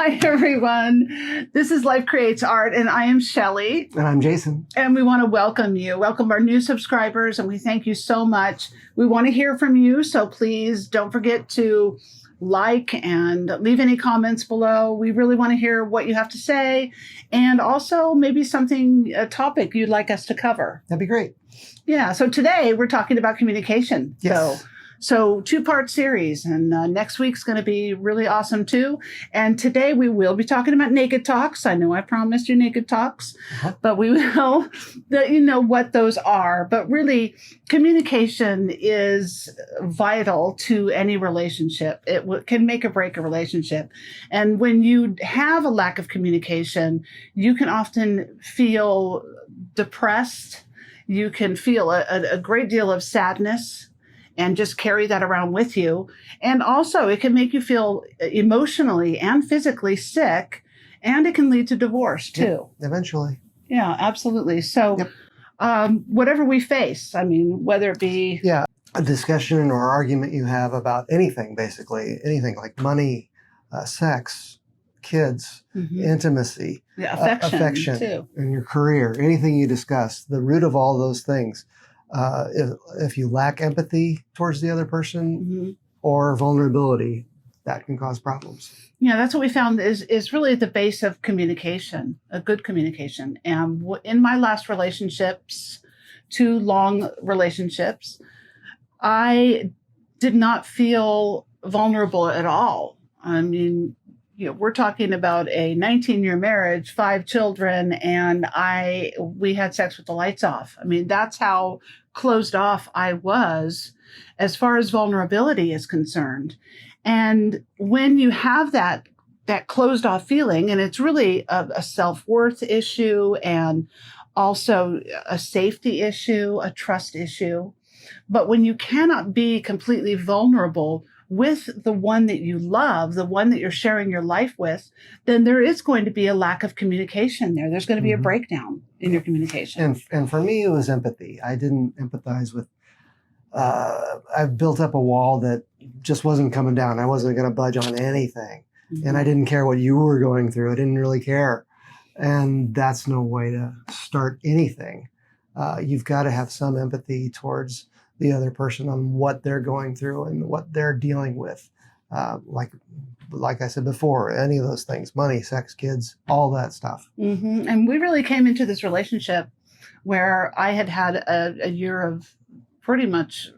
Hi, everyone. This is Life Creates Art, and I am Shelley. And I'm Jason. And we want to welcome you. Welcome our new subscribers, and we thank you so much. We want to hear from you, so please don't forget to like and leave any comments below. We really want to hear what you have to say, and also maybe a topic you'd like us to cover. That'd be great. Yeah, so today we're talking about communication. Yes. So two-part series, and next week's going to be really awesome too. And today we will be talking about naked talks. I know I promised you naked talks, but we will let you know what those are. But really, communication is vital to any relationship. It can make or break a relationship. And when you have a lack of communication, you can often feel depressed. You can feel a great deal of sadness and just carry that around with you. And also it can make you feel emotionally and physically sick, and it can lead to divorce too. Yep, eventually. Yeah, absolutely. So whatever we face, I mean, whether it be... Yeah, a discussion or argument you have about anything, basically, anything like money, sex, kids, intimacy, affection too, in your career, anything you discuss, the root of all those things. If you lack empathy towards the other person or vulnerability, that can cause problems. Yeah, that's what we found is really the base of communication, a good communication. And in my last relationships, 2 long relationships, I did not feel vulnerable at all. I mean, we're talking about a 19-year marriage, 5 children, and we had sex with the lights off. I mean, that's how closed off I was as far as vulnerability is concerned. And when you have that closed off feeling, and it's really a self-worth issue and also a safety issue, a trust issue. But when you cannot be completely vulnerable with the one that you love, the one that you're sharing your life with, then there is going to be a lack of communication there. There's going to be a breakdown in your communication. And for me, it was empathy. I didn't empathize with, I've built up a wall that just wasn't coming down. I wasn't going to budge on anything. And I didn't care what you were going through. I didn't really care. And that's no way to start anything. You've got to have some empathy towards the other person on what they're going through and what they're dealing with. Like I said before, any of those things, money, sex, kids, all that stuff. And we really came into this relationship where I had a year of pretty much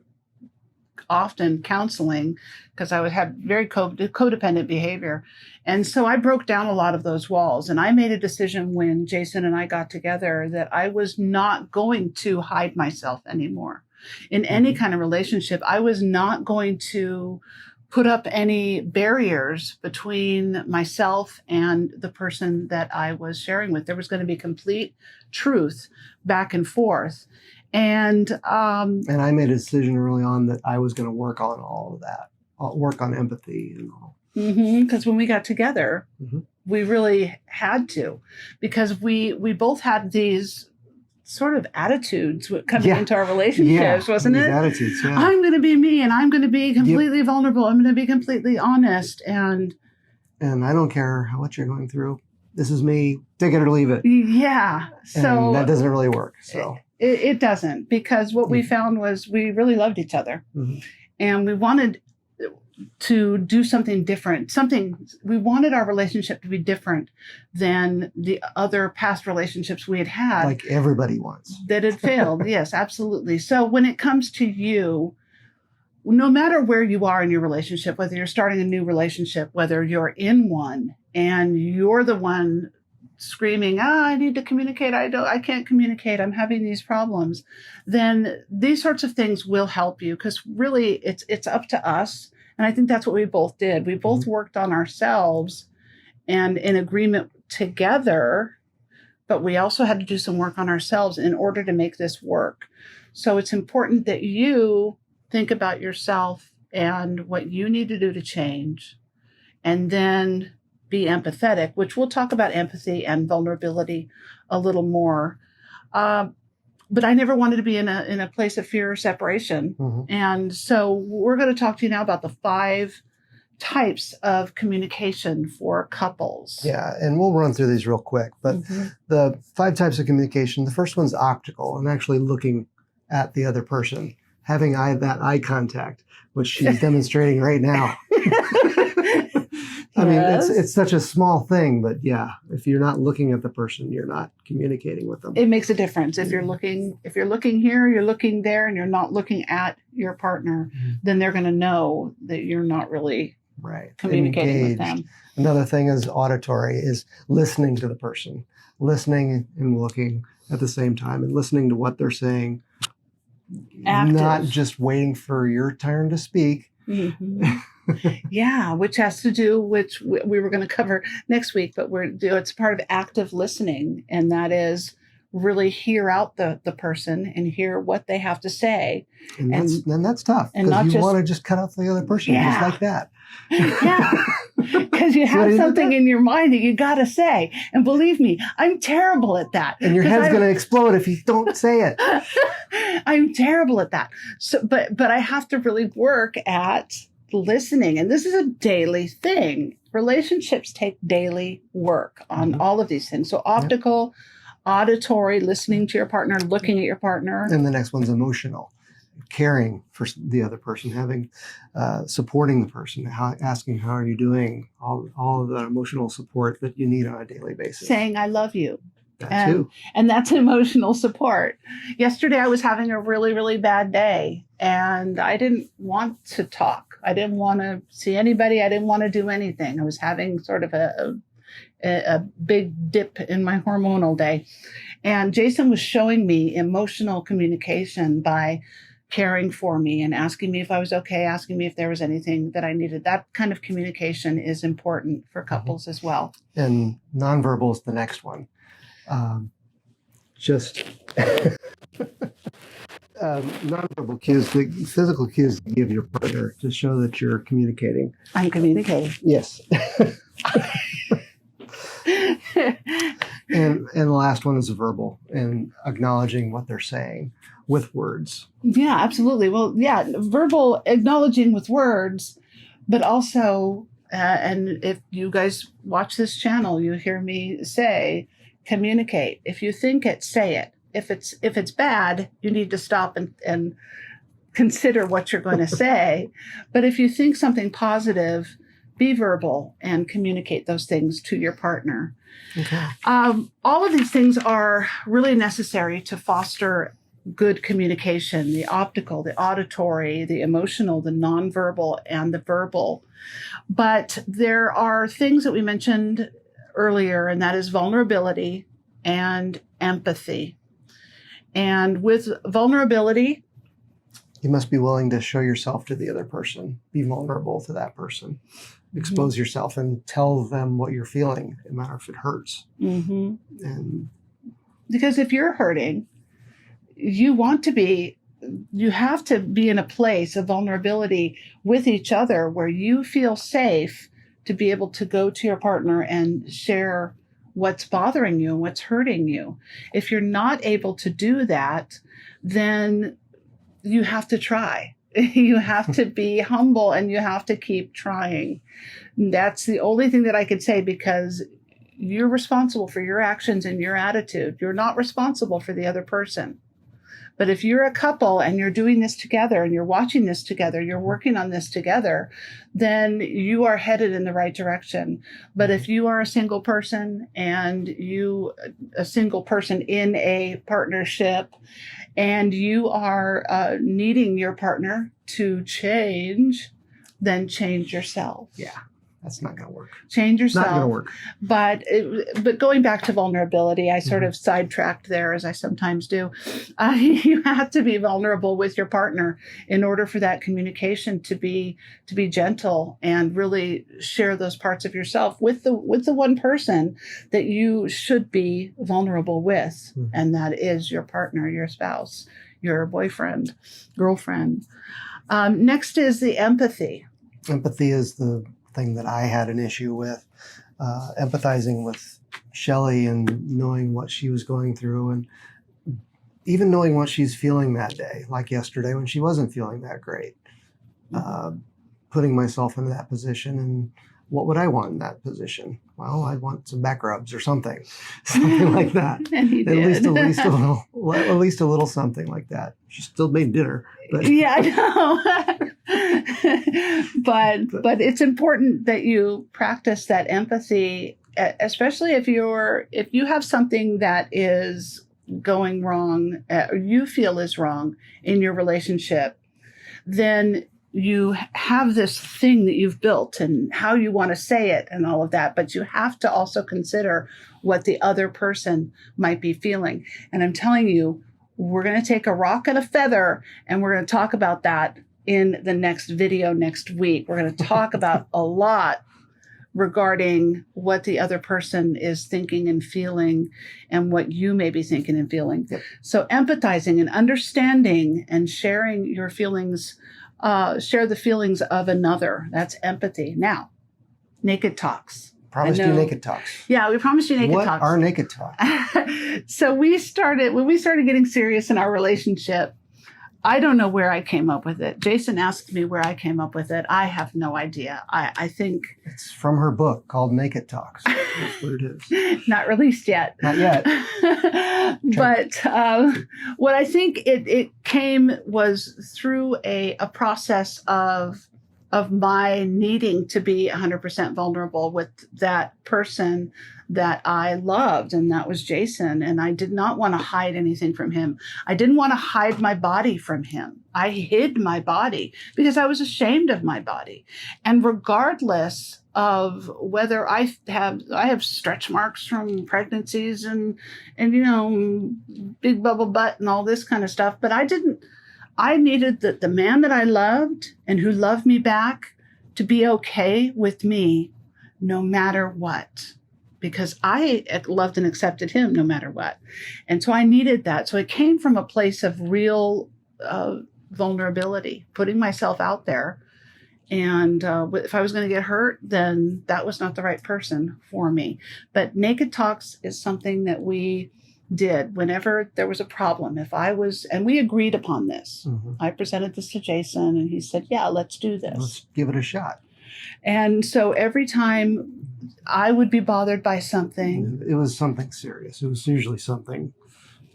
often counseling because I would have very codependent behavior. And so I broke down a lot of those walls, and I made a decision when Jason and I got together that I was not going to hide myself anymore. In any kind of relationship, I was not going to put up any barriers between myself and the person that I was sharing with. There was going to be complete truth back and forth. And I made a decision early on that I was going to work on all of that, work on empathy and all. Because when we got together, we really had to, because we both had these sort of attitudes coming into our relationships, wasn't it? Attitudes, yeah. I'm going to be me, and I'm going to be completely vulnerable. I'm going to be completely honest, and I don't care what you're going through. This is me. Take it or leave it. Yeah. So and that doesn't really work. So it doesn't, because what we found was we really loved each other, and we wanted to do something different. We wanted our relationship to be different than the other past relationships we had had. Like everybody wants. That had failed. Yes, absolutely. So when it comes to you, no matter where you are in your relationship, whether you're starting a new relationship, whether you're in one and you're the one screaming, I need to communicate. I can't communicate. I'm having these problems. Then these sorts of things will help you, because really it's up to us. And I think that's what we both did. We both worked on ourselves and in agreement together, but we also had to do some work on ourselves in order to make this work. So it's important that you think about yourself and what you need to do to change, and then be empathetic, which we'll talk about empathy and vulnerability a little more. But I never wanted to be in a place of fear or separation. And so we're going to talk to you now about the 5 types of communication for couples. Yeah, and we'll run through these real quick. But the 5 types of communication, the first one's optical, and actually looking at the other person, having that eye contact, which she's demonstrating right now. I mean, it's such a small thing, but yeah, if you're not looking at the person, you're not communicating with them. It makes a difference. If you're looking here, you're looking there, and you're not looking at your partner, then they're going to know that you're not really communicating with them. Another thing is auditory, is listening to the person, listening and looking at the same time, and listening to what they're saying. Active. Not just waiting for your turn to speak. Yeah, which has to do, which we were going to cover next week, but it's part of active listening, and that is really hear out the person and hear what they have to say. And that's tough, because you want to just cut off the other person just like that. Yeah, because you have something in your mind that you got to say. And believe me, I'm terrible at that. And your head's going to explode if you don't say it. I'm terrible at that. So, but I have to really work at listening. And this is a daily thing. Relationships take daily work on all of these things. So optical, auditory, listening to your partner, looking at your partner. And the next one's emotional. Caring for the other person, having supporting the person, asking how are you doing, all of the emotional support that you need on a daily basis. Saying I love you. That too. And that's emotional support. Yesterday I was having a really, really bad day, and I didn't want to talk. I didn't want to see anybody. I didn't want to do anything. I was having sort of a big dip in my hormonal day. And Jason was showing me emotional communication by caring for me and asking me if I was okay, asking me if there was anything that I needed. That kind of communication is important for couples as well. And nonverbal is the next one. Nonverbal cues, the physical cues you give your partner to show that you're communicating. I'm communicating. Yes. And the last one is verbal, and acknowledging what they're saying with words. Yeah, absolutely. Well, yeah, verbal, acknowledging with words, but also, and if you guys watch this channel, you hear me say, communicate. If you think it, say it. If it's bad, you need to stop and consider what you're going to say. But if you think something positive, be verbal and communicate those things to your partner. Okay. All of these things are really necessary to foster good communication: the optical, the auditory, the emotional, the nonverbal, and the verbal. But there are things that we mentioned earlier, and that is vulnerability and empathy. And with vulnerability, you must be willing to show yourself to the other person, be vulnerable to that person, expose yourself and tell them what you're feeling, no matter if it hurts. And because if you're hurting, you have to be in a place of vulnerability with each other where you feel safe to be able to go to your partner and share what's bothering you and what's hurting you. If you're not able to do that, then you have to try. You have to be humble, and you have to keep trying. That's the only thing that I could say, because you're responsible for your actions and your attitude. You're not responsible for the other person. But if you're a couple and you're doing this together and you're watching this together, you're working on this together, then you are headed in the right direction. But if you are a single person and a single person in a partnership, and you are needing your partner to change, then change yourself. yeah, that's not going to work. Change yourself. Not going to work. But going back to vulnerability, I sort of sidetracked there, as I sometimes do. You have to be vulnerable with your partner in order for that communication to be gentle, and really share those parts of yourself with the one person that you should be vulnerable with, and that is your partner, your spouse, your boyfriend, girlfriend. Next is the empathy. Empathy is the thing that I had an issue with, empathizing with Shelley and knowing what she was going through, and even knowing what she's feeling that day, like yesterday when she wasn't feeling that great. putting myself into that position, and what would I want in that position? Well, I'd want some back rubs or something like that. And he did. At least a little something like that. She still made dinner. But. Yeah, I know. but it's important that you practice that empathy, especially if you have something that is going wrong, or you feel is wrong in your relationship. Then you have this thing that you've built and how you want to say it and all of that, but you have to also consider what the other person might be feeling. And I'm telling you, we're going to take a rock and a feather, and we're going to talk about that in the next video next week. We're going to talk about a lot regarding what the other person is thinking and feeling and what you may be thinking and feeling. Yep. So empathizing and understanding and sharing your feelings, share the feelings of another. That's empathy. Now, naked talks. Promised you naked talks. Yeah, we promised you naked talks. What are naked talks? So when we started getting serious in our relationship, I don't know where I came up with it. Jason asked me where I came up with it. I have no idea. I think it's from her book called Naked Talks. That's what it is. Not released yet. Not yet. But what I think it came was through a process of my needing to be 100% vulnerable with that person that I loved, and that was Jason. And I did not want to hide anything from him. I didn't want to hide my body from him. I hid my body because I was ashamed of my body. And regardless of whether I have stretch marks from pregnancies and big bubble butt and all this kind of stuff, but I needed the man that I loved and who loved me back to be okay with me no matter what, because I loved and accepted him no matter what. And so I needed that. So it came from a place of real vulnerability, putting myself out there. And if I was going to get hurt, then that was not the right person for me. But Naked Talks is something that we did whenever there was a problem. And we agreed upon this. Mm-hmm. I presented this to Jason and he said, yeah, let's do this. Let's give it a shot. And so every time I would be bothered by something. It was something serious. It was usually something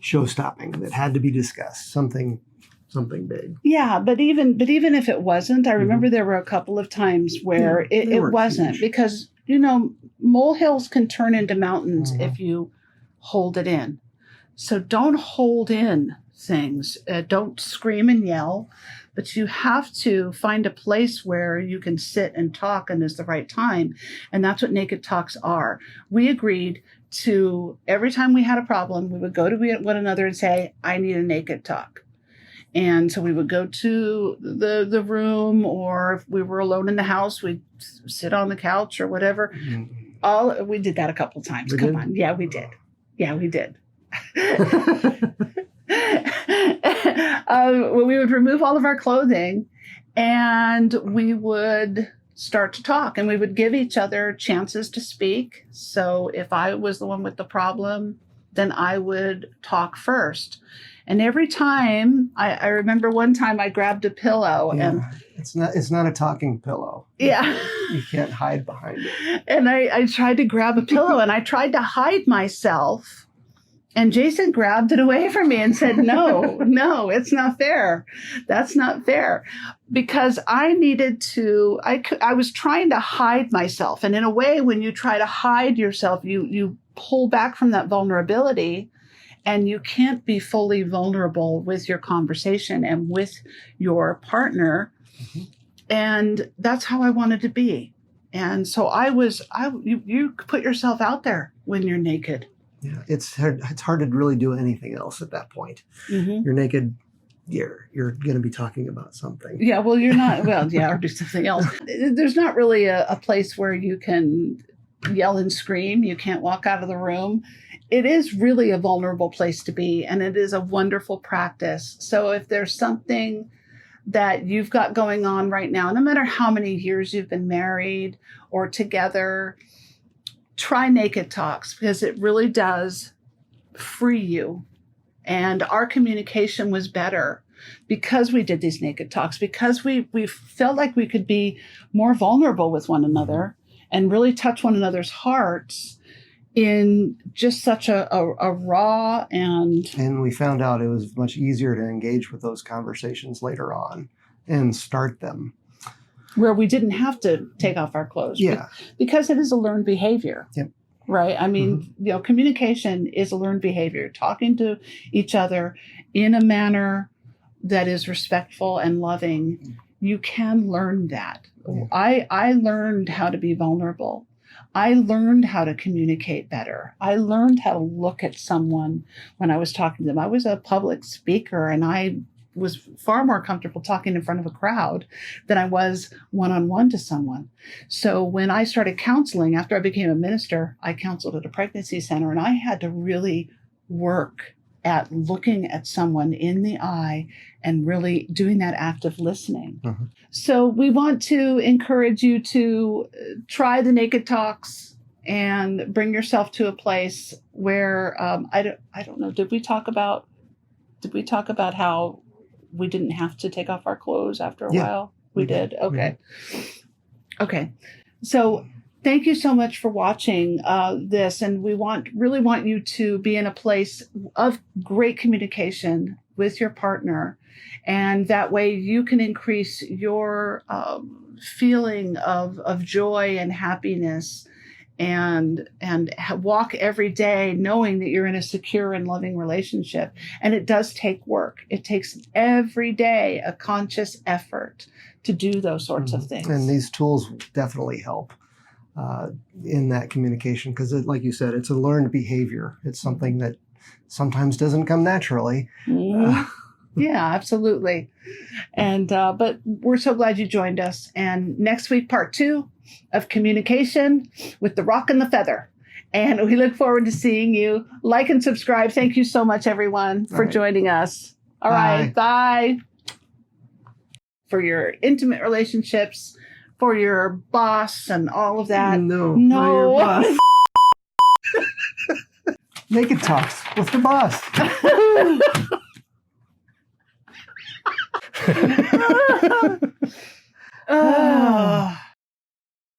show-stopping that had to be discussed, something big. Yeah, but even if it wasn't, I remember there were a couple of times where it wasn't huge. Because, molehills can turn into mountains if you hold it in. So don't hold in things. Don't scream and yell, but you have to find a place where you can sit and talk and is the right time. And that's what Naked Talks are. We agreed to every time we had a problem, we would go to one another and say, I need a naked talk. And so we would go to the room, or if we were alone in the house, we'd sit on the couch or whatever. Mm-hmm. We did that a couple of times. Come on. Yeah, we did. Yeah, we did. We would remove all of our clothing and we would start to talk, and we would give each other chances to speak. So if I was the one with the problem, then I would talk first. And every time, I remember one time I grabbed a pillow and it's not a talking pillow. Yeah. You can't hide behind it. And I tried to grab a pillow and I tried to hide myself. And Jason grabbed it away from me and said, no, it's not fair. That's not fair. Because I needed to, I was trying to hide myself. And in a way, when you try to hide yourself, you pull back from that vulnerability, and you can't be fully vulnerable with your conversation and with your partner. Mm-hmm. And that's how I wanted to be. And so you put yourself out there when you're naked. Yeah, it's hard to really do anything else at that point. Mm-hmm. You're naked. You're going to be talking about something. Yeah, well, you're not. Well, yeah, or do something else. There's not really a place where you can yell and scream. You can't walk out of the room. It is really a vulnerable place to be, and it is a wonderful practice. So if there's something that you've got going on right now, no matter how many years you've been married or together, try Naked Talks, because it really does free you. And our communication was better because we did these naked talks, because we felt like we could be more vulnerable with one another and really touch one another's hearts in just such a raw And we found out it was much easier to engage with those conversations later on and start them. Where we didn't have to take off our clothes. Yeah. Because it is a learned behavior. Yep. Right. I mean, communication is a learned behavior. Talking to each other in a manner that is respectful and loving. You can learn that. Yeah. I learned how to be vulnerable. I learned how to communicate better. I learned how to look at someone when I was talking to them. I was a public speaker, and I was far more comfortable talking in front of a crowd than I was one-on-one to someone. So when I started counseling, after I became a minister, I counseled at a pregnancy center, and I had to really work at looking at someone in the eye and really doing that active listening. Mm-hmm. So we want to encourage you to try the Naked Talks and bring yourself to a place where I don't know. Did we talk about how we didn't have to take off our clothes after a while? We did. Okay. Okay. So thank you so much for watching this, and we really want you to be in a place of great communication with your partner, and that way you can increase your feeling of joy and happiness, and walk every day knowing that you're in a secure and loving relationship. And it does take work. It takes every day a conscious effort to do those sorts of things. And these tools definitely help in that communication, because like you said, it's a learned behavior. It's something that sometimes doesn't come naturally. Yeah, absolutely. And but we're so glad you joined us. And next week, part 2 of communication with the rock and the feather. And we look forward to seeing you. Like and subscribe. Thank you so much, everyone, for joining us. All right. Bye. For your intimate relationships, for your boss and all of that. No. Not your boss. Naked Talks with the boss. Oh.